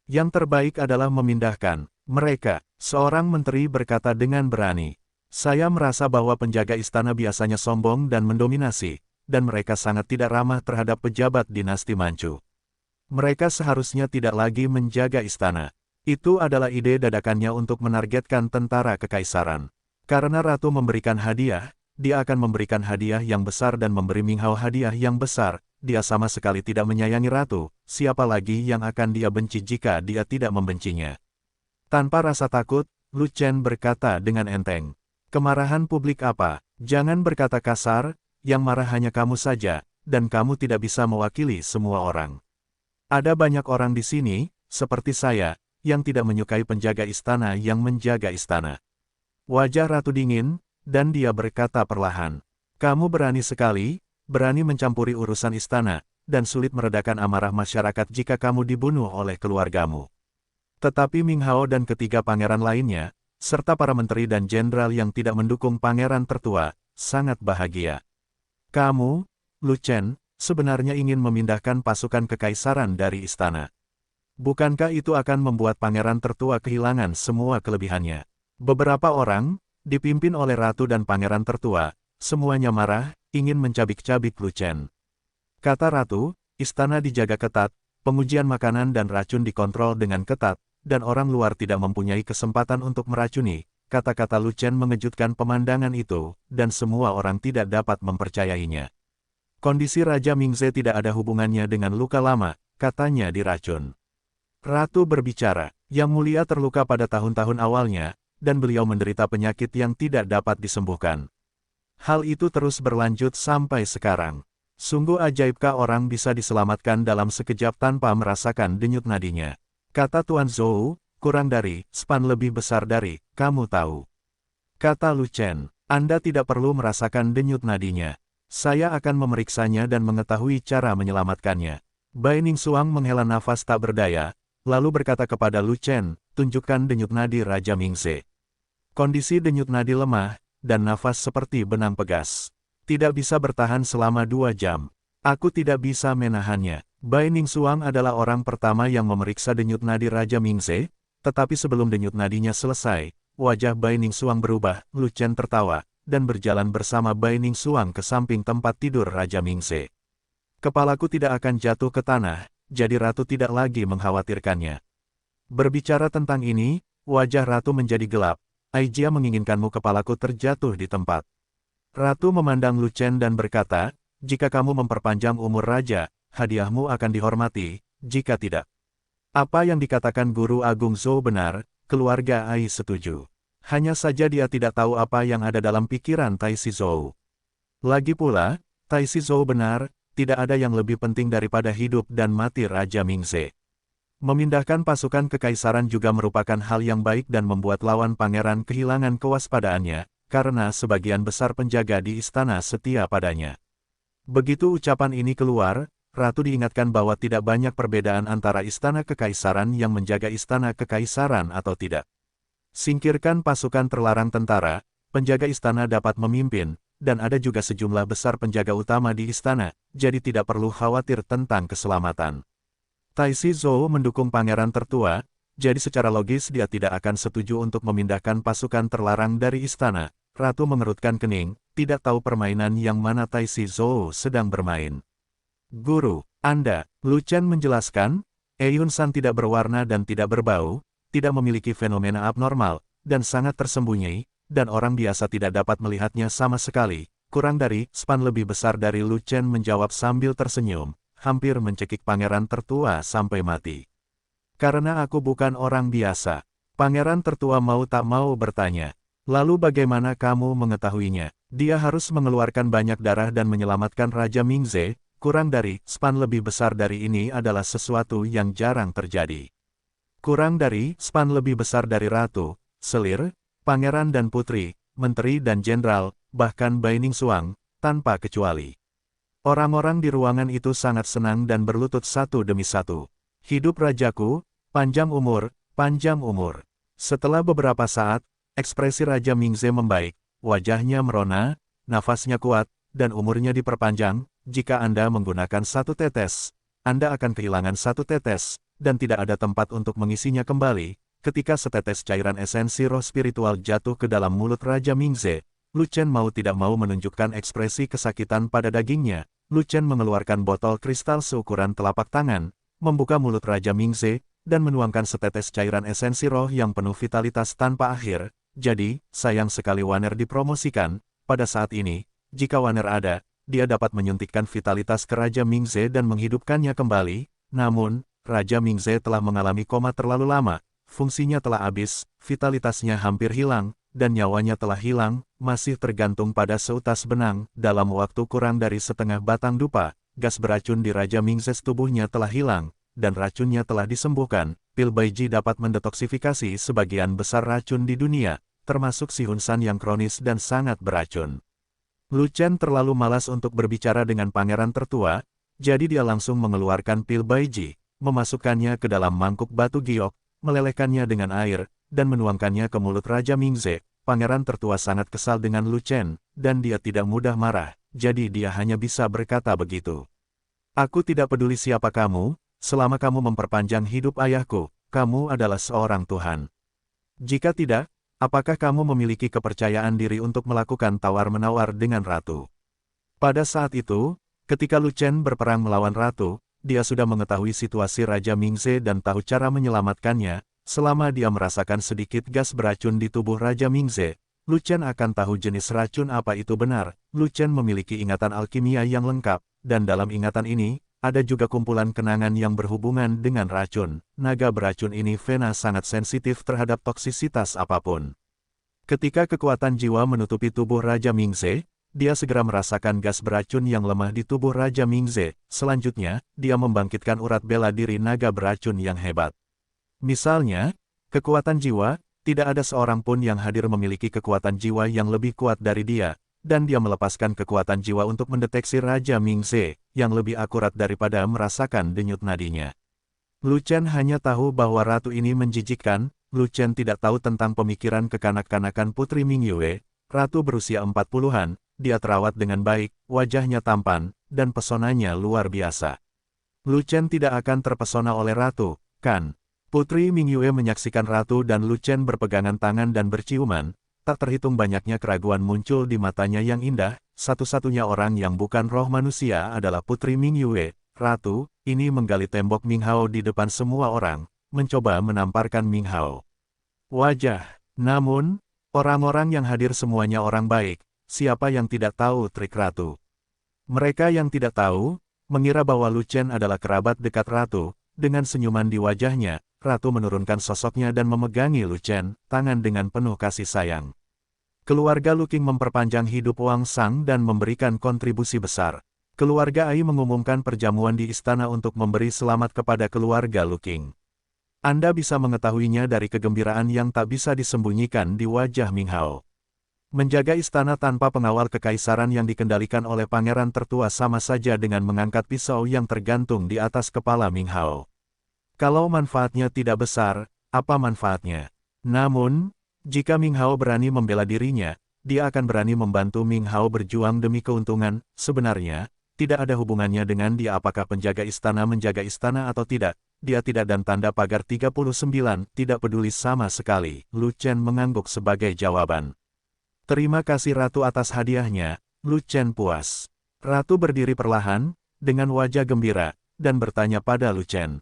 Yang terbaik adalah memindahkan mereka, seorang menteri berkata dengan berani. Saya merasa bahwa penjaga istana biasanya sombong dan mendominasi, dan mereka sangat tidak ramah terhadap pejabat dinasti Manchu. Mereka seharusnya tidak lagi menjaga istana. Itu adalah ide dadakannya untuk menargetkan tentara kekaisaran. Karena Ratu memberikan hadiah, dia akan memberikan hadiah yang besar dan memberi Minghao hadiah yang besar. Dia sama sekali tidak menyayangi Ratu, siapa lagi yang akan dia benci jika dia tidak membencinya. Tanpa rasa takut, Lu Chen berkata dengan enteng. Kemarahan publik apa? Jangan berkata kasar, yang marah hanya kamu saja, dan kamu tidak bisa mewakili semua orang. Ada banyak orang di sini, seperti saya, yang tidak menyukai penjaga istana yang menjaga istana. Wajah Ratu dingin, dan dia berkata perlahan. Kamu berani sekali, berani mencampuri urusan istana, dan sulit meredakan amarah masyarakat jika kamu dibunuh oleh keluargamu. Tetapi Minghao dan ketiga pangeran lainnya, serta para menteri dan jenderal yang tidak mendukung pangeran tertua, sangat bahagia. Kamu, Lu Chen, sebenarnya ingin memindahkan pasukan kekaisaran dari istana. Bukankah itu akan membuat pangeran tertua kehilangan semua kelebihannya? Beberapa orang, dipimpin oleh ratu dan pangeran tertua, semuanya marah, ingin mencabik-cabik Lu Chen. Kata ratu, istana dijaga ketat, pengujian makanan dan racun dikontrol dengan ketat, dan orang luar tidak mempunyai kesempatan untuk meracuni. Kata-kata Lu Chen mengejutkan pemandangan itu, dan semua orang tidak dapat mempercayainya. Kondisi Raja Mingze tidak ada hubungannya dengan luka lama, katanya diracun. Ratu berbicara, Yang Mulia terluka pada tahun-tahun awalnya, dan beliau menderita penyakit yang tidak dapat disembuhkan. Hal itu terus berlanjut sampai sekarang. Sungguh ajaibkah orang bisa diselamatkan dalam sekejap tanpa merasakan denyut nadinya. Kata Tuan Zhou, kurang dari, span lebih besar dari, kamu tahu. Kata Lu Chen, Anda tidak perlu merasakan denyut nadinya. Saya akan memeriksanya dan mengetahui cara menyelamatkannya. Bai Ningsuang menghela nafas tak berdaya, lalu berkata kepada Lu Chen, tunjukkan denyut nadi Raja Mingze. Kondisi denyut nadi lemah, dan nafas seperti benang pegas. Tidak bisa bertahan selama 2 jam. Aku tidak bisa menahannya. Bai Ningsuang adalah orang pertama yang memeriksa denyut nadi Raja Mingze, tetapi sebelum denyut nadinya selesai, wajah Bai Ningsuang berubah. Lu Chen tertawa, dan berjalan bersama Bai Ningsuang ke samping tempat tidur Raja Mingze. Kepalaku tidak akan jatuh ke tanah, jadi Ratu tidak lagi mengkhawatirkannya. Berbicara tentang ini, wajah Ratu menjadi gelap. Aijia menginginkanmu kepalaku terjatuh di tempat. Ratu memandang Lu Chen dan berkata, jika kamu memperpanjang umur raja, hadiahmu akan dihormati, jika tidak. Apa yang dikatakan Guru Agung Zhou benar, keluarga Ai setuju. Hanya saja dia tidak tahu apa yang ada dalam pikiran Tai Si Zhou. Lagi pula, Tai Si Zhou benar, tidak ada yang lebih penting daripada hidup dan mati Raja Mingze. Memindahkan pasukan kekaisaran juga merupakan hal yang baik dan membuat lawan pangeran kehilangan kewaspadaannya, karena sebagian besar penjaga di istana setia padanya. Begitu ucapan ini keluar, Ratu diingatkan bahwa tidak banyak perbedaan antara istana kekaisaran yang menjaga istana kekaisaran atau tidak. Singkirkan pasukan terlarang tentara, penjaga istana dapat memimpin, dan ada juga sejumlah besar penjaga utama di istana, jadi tidak perlu khawatir tentang keselamatan. Tai Shizhou mendukung pangeran tertua, jadi secara logis dia tidak akan setuju untuk memindahkan pasukan terlarang dari istana. Ratu mengerutkan kening, tidak tahu permainan yang mana Tai Shizhou sedang bermain. Guru, Anda, Lu Chen menjelaskan, Eun-san tidak berwarna dan tidak berbau, tidak memiliki fenomena abnormal, dan sangat tersembunyi, dan orang biasa tidak dapat melihatnya sama sekali. Kurang dari span lebih besar dari Lu Chen menjawab sambil tersenyum, hampir mencekik pangeran tertua sampai mati. Karena aku bukan orang biasa. Pangeran tertua mau tak mau bertanya. Lalu bagaimana kamu mengetahuinya? Dia harus mengeluarkan banyak darah dan menyelamatkan Raja Mingze. Kurang dari span lebih besar dari ini adalah sesuatu yang jarang terjadi. Kurang dari span lebih besar dari ratu, selir, pangeran dan putri, menteri dan jenderal, bahkan Baining Suang, tanpa kecuali. Orang-orang di ruangan itu sangat senang dan berlutut satu demi satu. Hidup rajaku, panjang umur, panjang umur. Setelah beberapa saat, ekspresi Raja Mingze membaik, wajahnya merona, nafasnya kuat, dan umurnya diperpanjang. Jika Anda menggunakan satu tetes, Anda akan kehilangan satu tetes, dan tidak ada tempat untuk mengisinya kembali. Ketika setetes cairan esensi roh spiritual jatuh ke dalam mulut Raja Mingze, Lu Chen mau tidak mau menunjukkan ekspresi kesakitan pada dagingnya. Lu Chen mengeluarkan botol kristal seukuran telapak tangan, membuka mulut Raja Mingze, dan menuangkan setetes cairan esensi roh yang penuh vitalitas tanpa akhir. Jadi, sayang sekali Waner dipromosikan. Pada saat ini, jika Waner ada, dia dapat menyuntikkan vitalitas ke Raja Mingze dan menghidupkannya kembali. Namun, Raja Mingze telah mengalami koma terlalu lama, fungsinya telah habis, vitalitasnya hampir hilang, dan nyawanya telah hilang, masih tergantung pada seutas benang. Dalam waktu kurang dari setengah batang dupa, gas beracun di Raja Mingze tubuhnya telah hilang, dan racunnya telah disembuhkan. Pil Baiji dapat mendetoksifikasi sebagian besar racun di dunia, termasuk si Hunsan yang kronis dan sangat beracun. Lu Chen terlalu malas untuk berbicara dengan pangeran tertua, jadi dia langsung mengeluarkan pil Baiji, memasukkannya ke dalam mangkuk batu giok, melelehkannya dengan air, dan menuangkannya ke mulut Raja Mingze. Pangeran tertua sangat kesal dengan Lu Chen, dan dia tidak mudah marah, jadi dia hanya bisa berkata begitu. Aku tidak peduli siapa kamu, selama kamu memperpanjang hidup ayahku, kamu adalah seorang Tuhan. Jika tidak, apakah kamu memiliki kepercayaan diri untuk melakukan tawar-menawar dengan ratu? Pada saat itu, ketika Lu Chen berperang melawan ratu, dia sudah mengetahui situasi Raja Mingze dan tahu cara menyelamatkannya. Selama dia merasakan sedikit gas beracun di tubuh Raja Mingze, Lu Chen akan tahu jenis racun apa itu benar. Lu Chen memiliki ingatan alkimia yang lengkap, dan dalam ingatan ini, ada juga kumpulan kenangan yang berhubungan dengan racun. Naga beracun ini Vena sangat sensitif terhadap toksisitas apapun. Ketika kekuatan jiwa menutupi tubuh Raja Mingze, dia segera merasakan gas beracun yang lemah di tubuh Raja Mingze. Selanjutnya, dia membangkitkan urat bela diri naga beracun yang hebat. Misalnya, kekuatan jiwa, tidak ada seorang pun yang hadir memiliki kekuatan jiwa yang lebih kuat dari dia, dan dia melepaskan kekuatan jiwa untuk mendeteksi Raja Mingze, yang lebih akurat daripada merasakan denyut nadinya. Lu Chen hanya tahu bahwa ratu ini menjijikkan. Lu Chen tidak tahu tentang pemikiran kekanak-kanakan Putri Mingyue. Ratu berusia 40-an, dia terawat dengan baik, wajahnya tampan, dan pesonanya luar biasa. Lu Chen tidak akan terpesona oleh ratu, kan? Putri Mingyue menyaksikan ratu dan Lu Chen berpegangan tangan dan berciuman. Tak terhitung banyaknya keraguan muncul di matanya yang indah. Satu-satunya orang yang bukan roh manusia adalah Putri Mingyue. Ratu, ini menggali tembok Minghao di depan semua orang, mencoba menamparkan Minghao. Wajah. Namun, orang-orang yang hadir semuanya orang baik. Siapa yang tidak tahu trik ratu? Mereka yang tidak tahu, mengira bahwa Lu Chen adalah kerabat dekat ratu. Dengan senyuman di wajahnya, ratu menurunkan sosoknya dan memegangi Lu Chen, tangan dengan penuh kasih sayang. Keluarga Lu Qing memperpanjang hidup Wang Sang dan memberikan kontribusi besar. Keluarga Ai mengumumkan perjamuan di istana untuk memberi selamat kepada keluarga Lu Qing. Anda bisa mengetahuinya dari kegembiraan yang tak bisa disembunyikan di wajah Minghao. Menjaga istana tanpa pengawal kekaisaran yang dikendalikan oleh pangeran tertua sama saja dengan mengangkat pisau yang tergantung di atas kepala Minghao. Kalau manfaatnya tidak besar, apa manfaatnya? Namun, jika Minghao berani membela dirinya, dia akan berani membantu Ming Hao berjuang demi keuntungan. Sebenarnya, tidak ada hubungannya dengan dia apakah penjaga istana menjaga istana atau tidak. Dia tidak dan tanda pagar 39, tidak peduli sama sekali. Lu Chen mengangguk sebagai jawaban. Terima kasih Ratu atas hadiahnya, Lu Chen puas. Ratu berdiri perlahan, dengan wajah gembira, dan bertanya pada Lu Chen.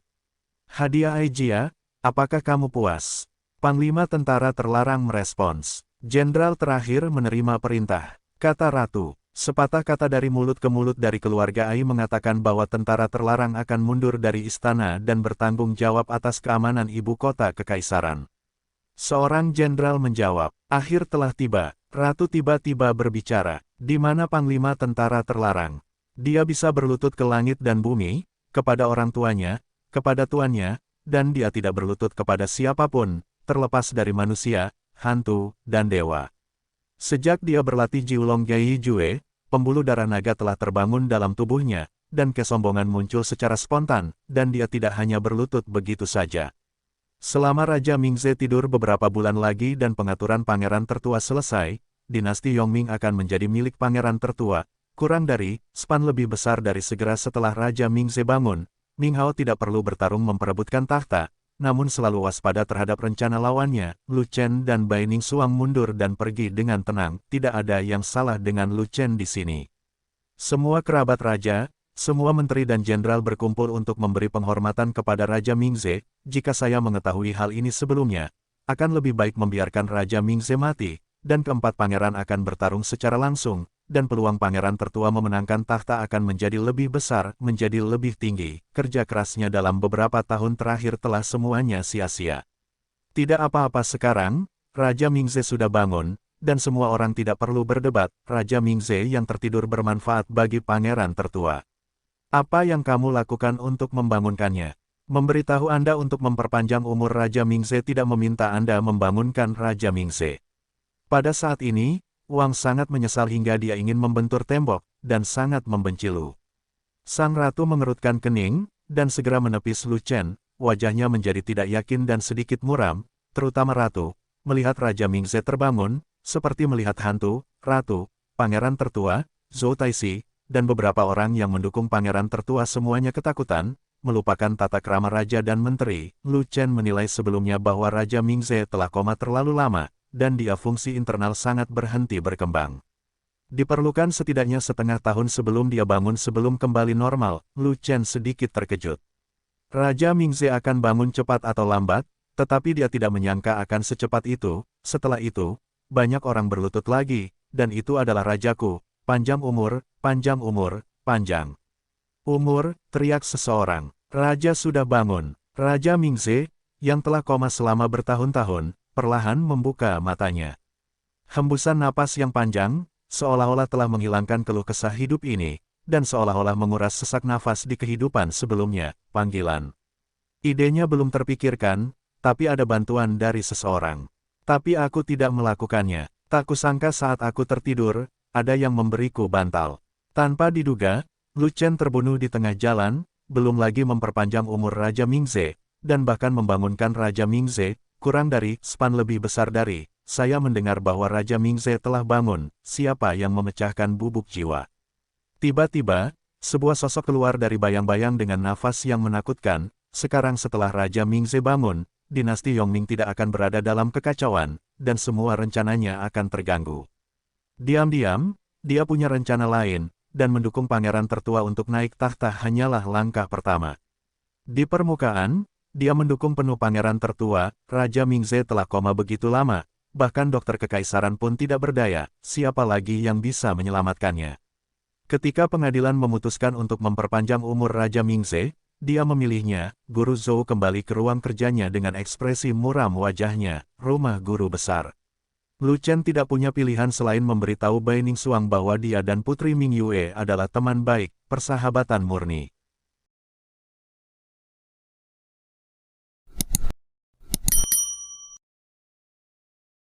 Hadiah Aijia, apakah kamu puas? Panglima tentara terlarang merespons. Jenderal terakhir menerima perintah, kata Ratu. Sepatah kata dari mulut ke mulut dari keluarga Ai mengatakan bahwa tentara terlarang akan mundur dari istana dan bertanggung jawab atas keamanan ibu kota kekaisaran. Seorang jenderal menjawab, akhir telah tiba. Ratu tiba-tiba berbicara, di mana panglima tentara terlarang. Dia bisa berlutut ke langit dan bumi, kepada orang tuanya, kepada tuannya, dan dia tidak berlutut kepada siapapun, terlepas dari manusia, hantu, dan dewa. Sejak dia berlatih Jiulong Gai Jue, pembuluh darah naga telah terbangun dalam tubuhnya, dan kesombongan muncul secara spontan, dan dia tidak hanya berlutut begitu saja. Selama Raja Mingze tidur beberapa bulan lagi dan pengaturan pangeran tertua selesai, dinasti Yongming akan menjadi milik pangeran tertua, kurang dari span lebih besar dari segera setelah Raja Mingze bangun. Ming Hao tidak perlu bertarung memperebutkan takhta, namun selalu waspada terhadap rencana lawannya. Lu Chen dan Bai Ningsuang mundur dan pergi dengan tenang. Tidak ada yang salah dengan Lu Chen di sini. Semua kerabat raja, semua menteri dan jenderal berkumpul untuk memberi penghormatan kepada Raja Mingze. Jika saya mengetahui hal ini sebelumnya, akan lebih baik membiarkan Raja Mingze mati, dan keempat pangeran akan bertarung secara langsung, dan peluang pangeran tertua memenangkan takhta akan menjadi lebih besar, menjadi lebih tinggi. Kerja kerasnya dalam beberapa tahun terakhir telah semuanya sia-sia. Tidak apa-apa sekarang, Raja Mingze sudah bangun, dan semua orang tidak perlu berdebat. Raja Mingze yang tertidur bermanfaat bagi pangeran tertua. Apa yang kamu lakukan untuk membangunkannya? Memberitahu Anda untuk memperpanjang umur Raja Mingze tidak meminta Anda membangunkan Raja Mingze. Pada saat ini, Wang sangat menyesal hingga dia ingin membentur tembok, dan sangat membenci Lu. Sang ratu mengerutkan kening, dan segera menepis Lu Chen. Wajahnya menjadi tidak yakin dan sedikit muram, terutama ratu, melihat Raja Mingze terbangun, seperti melihat hantu. Ratu, pangeran tertua, Zhou Taixi, dan beberapa orang yang mendukung pangeran tertua semuanya ketakutan, melupakan tata krama raja dan menteri. Lu Chen menilai sebelumnya bahwa Raja Mingze telah koma terlalu lama, dan dia fungsi internal sangat berhenti berkembang. Diperlukan setidaknya setengah tahun sebelum dia bangun sebelum kembali normal. Lu Chen sedikit terkejut. Raja Mingze akan bangun cepat atau lambat, tetapi dia tidak menyangka akan secepat itu. Setelah itu, banyak orang berlutut lagi, dan itu adalah rajaku. Panjang umur, panjang umur, panjang umur, teriak seseorang. Raja sudah bangun. Raja Mingze, yang telah koma selama bertahun-tahun, perlahan membuka matanya. Hembusan napas yang panjang, seolah-olah telah menghilangkan keluh kesah hidup ini, dan seolah-olah menguras sesak nafas di kehidupan sebelumnya. Panggilan. Idenya belum terpikirkan, tapi ada bantuan dari seseorang. Tapi aku tidak melakukannya. Tak kusangka saat aku tertidur, ada yang memberiku bantal. Tanpa diduga, Lu Chen terbunuh di tengah jalan, belum lagi memperpanjang umur Raja Mingze, dan bahkan membangunkan Raja Mingze. Kurang dari span lebih besar dari, saya mendengar bahwa Raja Mingze telah bangun. Siapa yang memecahkan bubuk jiwa? Tiba-tiba, sebuah sosok keluar dari bayang-bayang dengan nafas yang menakutkan. Sekarang setelah Raja Mingze bangun, dinasti Yongming tidak akan berada dalam kekacauan, dan semua rencananya akan terganggu. Diam-diam, dia punya rencana lain, dan mendukung pangeran tertua untuk naik takhta hanyalah langkah pertama. Di permukaan, dia mendukung penuh pangeran tertua. Raja Mingze telah koma begitu lama, bahkan dokter kekaisaran pun tidak berdaya. Siapa lagi yang bisa menyelamatkannya? Ketika pengadilan memutuskan untuk memperpanjang umur Raja Mingze, dia memilihnya. Guru Zhou kembali ke ruang kerjanya dengan ekspresi muram wajahnya. Rumah guru besar. Lu Chen tidak punya pilihan selain memberitahu Bai Ningsuang bahwa dia dan Putri Ming Yue adalah teman baik, persahabatan murni.